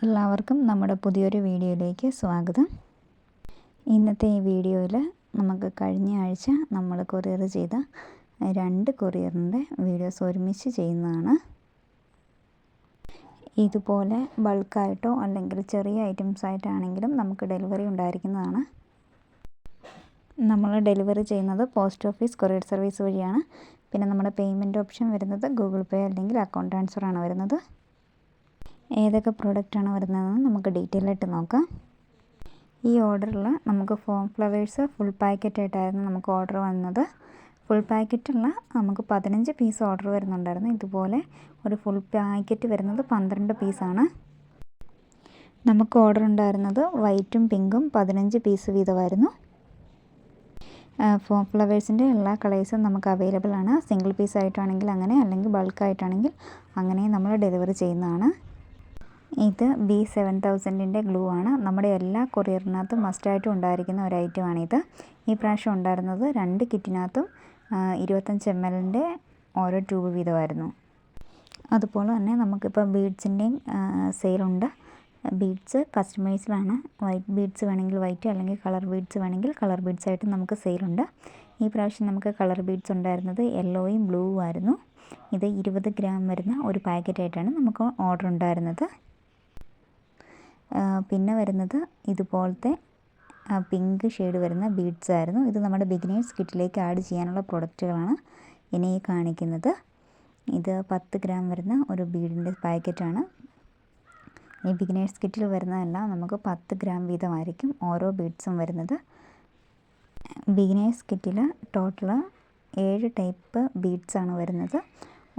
എല്ലാവർക്കും നമ്മുടെ പുതിയൊരു വീഡിയോയിലേക്ക് സ്വാഗതം. ഇന്നത്തെ ഈ വീഡിയോയിൽ നമുക്ക് കഴിഞ്ഞ ആഴ്ച നമ്മൾ കൊറിയർ ചെയ്ത 2 കൊറിയറിൻ്റെ വീഡിയോസ് ഒരുമിച്ച് ചെയ്യുന്നതാണ്. ഇതുപോലെ ബൾക്കായിട്ടോ അല്ലെങ്കിൽ ചെറിയ ഐറ്റംസ് ആയിട്ടാണെങ്കിലും നമുക്ക് ഡെലിവറി ഉണ്ടായിരിക്കുന്നതാണ്. നമ്മൾ ഡെലിവറി ചെയ്യുന്നത് പോസ്റ്റ് ഓഫീസ് കൊറിയർ സർവീസ് വഴിയാണ്. പിന്നെ നമ്മുടെ പേയ്മെൻറ്റ് ഓപ്ഷൻ വരുന്നത് ഗൂഗിൾ പേ അല്ലെങ്കിൽ അക്കൗണ്ട് ട്രാൻസ്ഫറാണ് വരുന്നത്. ഏതൊക്കെ പ്രോഡക്റ്റാണ് വരുന്നതെന്ന് നമുക്ക് ഡീറ്റെയിൽ ആയിട്ട് നോക്കാം. ഈ ഓർഡറിൽ നമുക്ക് ഫോം ഫ്ലവേഴ്സ് ഫുൾ പാക്കറ്റായിട്ടായിരുന്നു നമുക്ക് ഓർഡർ വന്നത്. ഫുൾ പാക്കറ്റുള്ള നമുക്ക് 15 പീസ് ഓർഡർ വരുന്നുണ്ടായിരുന്നു. ഇതുപോലെ ഒരു ഫുൾ പാക്കറ്റ് വരുന്നത് 12 പീസാണ്. നമുക്ക് ഓർഡർ ഉണ്ടായിരുന്നത് വൈറ്റും പിങ്കും 15 പീസ് വീതമായിരുന്നു. ഫോം ഫ്ലവേഴ്സിൻ്റെ എല്ലാ കളേഴ്സും നമുക്ക് അവൈലബിൾ ആണ്. സിംഗിൾ പീസ് ആയിട്ടാണെങ്കിൽ അങ്ങനെ, അല്ലെങ്കിൽ ബൾക്കായിട്ടാണെങ്കിൽ അങ്ങനെ നമ്മൾ ഡെലിവറി ചെയ്യുന്നതാണ്. ഇത് B7000ൻ്റെ ഗ്ലൂ ആണ്. നമ്മുടെ എല്ലാ കൊറിയറിനകത്തും മസ്റ്റായിട്ടും ഉണ്ടായിരിക്കുന്ന ഒരു ഐറ്റമാണിത്. ഈ പ്രാവശ്യം ഉണ്ടായിരുന്നത് 2 കിറ്റിനകത്തും 25 mlൻ്റെ ഓരോ ട്യൂബ് വീതമായിരുന്നു. അതുപോലെ തന്നെ നമുക്കിപ്പോൾ ബീഡ്സിൻ്റെയും സെയിലുണ്ട്. ബീഡ്സ് കസ്റ്റമൈസ്ഡാണ്. വൈറ്റ് ബീഡ്സ് വേണമെങ്കിൽ വൈറ്റ്, അല്ലെങ്കിൽ കളർ ബീഡ്സ് വേണമെങ്കിൽ കളർ ബീഡ്സ് ആയിട്ട് നമുക്ക് സെയിലുണ്ട്. ഈ പ്രാവശ്യം നമുക്ക് കളർ ബീഡ്സ് ഉണ്ടായിരുന്നത് യെല്ലോയും ബ്ലൂവും ആയിരുന്നു. ഇത് 20 ഗ്രാം വരുന്ന ഒരു പാക്കറ്റായിട്ടാണ് നമുക്ക് ഓർഡർ ഉണ്ടായിരുന്നത്. പിന്നെ വരുന്നത് ഇതുപോലത്തെ പിങ്ക് ഷെയ്ഡ് വരുന്ന ബീഡ്സ് ആയിരുന്നു. ഇത് നമ്മുടെ ബിഗിനേഴ്സ് കിറ്റിലേക്ക് ആഡ് ചെയ്യാനുള്ള പ്രൊഡക്റ്റുകളാണ് ഇനി കാണിക്കുന്നത്. ഇത് 10 ഗ്രാം വരുന്ന ഒരു ബീഡിൻ്റെ പാക്കറ്റാണ്. ഈ ബിഗിനേഴ്സ് കിറ്റിൽ വരുന്നതെല്ലാം നമുക്ക് 10 ഗ്രാം വീതമായിരിക്കും ഓരോ ബീഡ്സും വരുന്നത്. ബിഗിനേഴ്സ് കിറ്റിൽ ടോട്ടൽ 7 ടൈപ്പ് ബീഡ്സാണ് വരുന്നത്.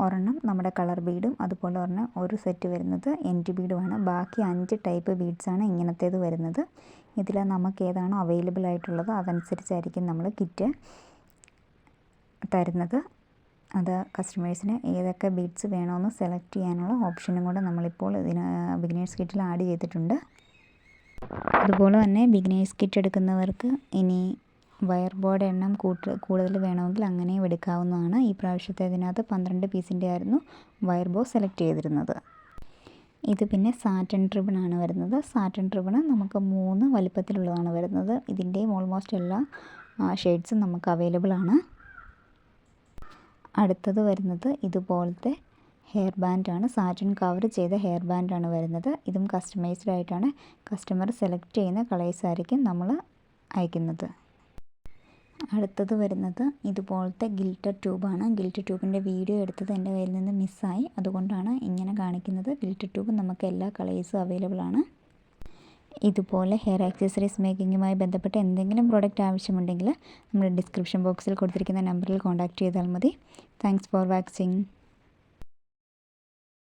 ഒരെണ്ണം നമ്മുടെ കളർ ബീഡും, അതുപോലെ ഒരെണ്ണം ഒരു സെറ്റ് വരുന്നത് എൻഡ് ബീഡുമാണ്. ബാക്കി 5 ടൈപ്പ് ബീഡ്സാണ് ഇങ്ങനത്തേത് വരുന്നത്. ഇതിൽ നമുക്ക് ഏതാണോ അവൈലബിൾ ആയിട്ടുള്ളത് അതനുസരിച്ചായിരിക്കും നമ്മൾ കിറ്റ് തരുന്നത്. അത് കസ്റ്റമേഴ്സിന് ഏതൊക്കെ ബീഡ്സ് വേണമെന്ന് സെലക്ട് ചെയ്യാനുള്ള ഓപ്ഷനും കൂടെ നമ്മളിപ്പോൾ ഇതിന് ബിഗിനേഴ്സ് കിറ്റിൽ ആഡ് ചെയ്തിട്ടുണ്ട്. അതുപോലെ തന്നെ ബിഗിനേഴ്സ് കിറ്റ് എടുക്കുന്നവർക്ക് ഇനി വയർ ബോയുടെ എണ്ണം കൂടുതൽ വേണമെങ്കിൽ അങ്ങനെയും എടുക്കാവുന്നതാണ്. ഈ പ്രാവശ്യത്തേതിനകത്ത് 12 പീസിൻ്റെ ആയിരുന്നു വയർ ബോ സെലക്ട് ചെയ്തിരുന്നത്. ഇത് പിന്നെ സാറ്റൻ ട്രിബണാണ് വരുന്നത്. സാറ്റൻ ട്രിബണ് നമുക്ക് 3 വലിപ്പത്തിലുള്ളതാണ് വരുന്നത്. ഇതിൻ്റെയും ഓൾമോസ്റ്റ് എല്ലാ ഷെയ്ഡ്സും നമുക്ക് അവൈലബിൾ ആണ്. അടുത്തത് വരുന്നത് ഇതുപോലത്തെ ഹെയർ ബാൻഡാണ്. സാറ്റൻ കവർ ചെയ്ത ഹെയർ ബാൻഡാണ് വരുന്നത്. ഇതും കസ്റ്റമൈസ്ഡ് ആയിട്ടാണ്. കസ്റ്റമർ സെലക്ട് ചെയ്യുന്ന കളേഴ്സ് ആയിരിക്കും നമ്മൾ അയക്കുന്നത്. അടുത്തത് വരുന്നത് ഇതുപോലത്തെ ഗിൽറ്റർ ട്യൂബാണ്. ഗിൽറ്റർ ട്യൂബിൻ്റെ വീഡിയോ എടുത്തത് എൻ്റെ കയ്യിൽ നിന്ന് മിസ്സായി, അതുകൊണ്ടാണ് ഇങ്ങനെ കാണിക്കുന്നത്. ഗിൽറ്റർ ട്യൂബ് നമുക്ക് എല്ലാ കളേഴ്സും അവൈലബിൾ ആണ്. ഇതുപോലെ ഹെയർ ആക്സസറീസ് മേക്കിങ്ങുമായി ബന്ധപ്പെട്ട എന്തെങ്കിലും പ്രോഡക്റ്റ് ആവശ്യമുണ്ടെങ്കിൽ നമ്മുടെ ഡിസ്ക്രിപ്ഷൻ ബോക്സിൽ കൊടുത്തിരിക്കുന്ന നമ്പറിൽ കോൺടാക്റ്റ് ചെയ്താൽ മതി. Thanks for watching.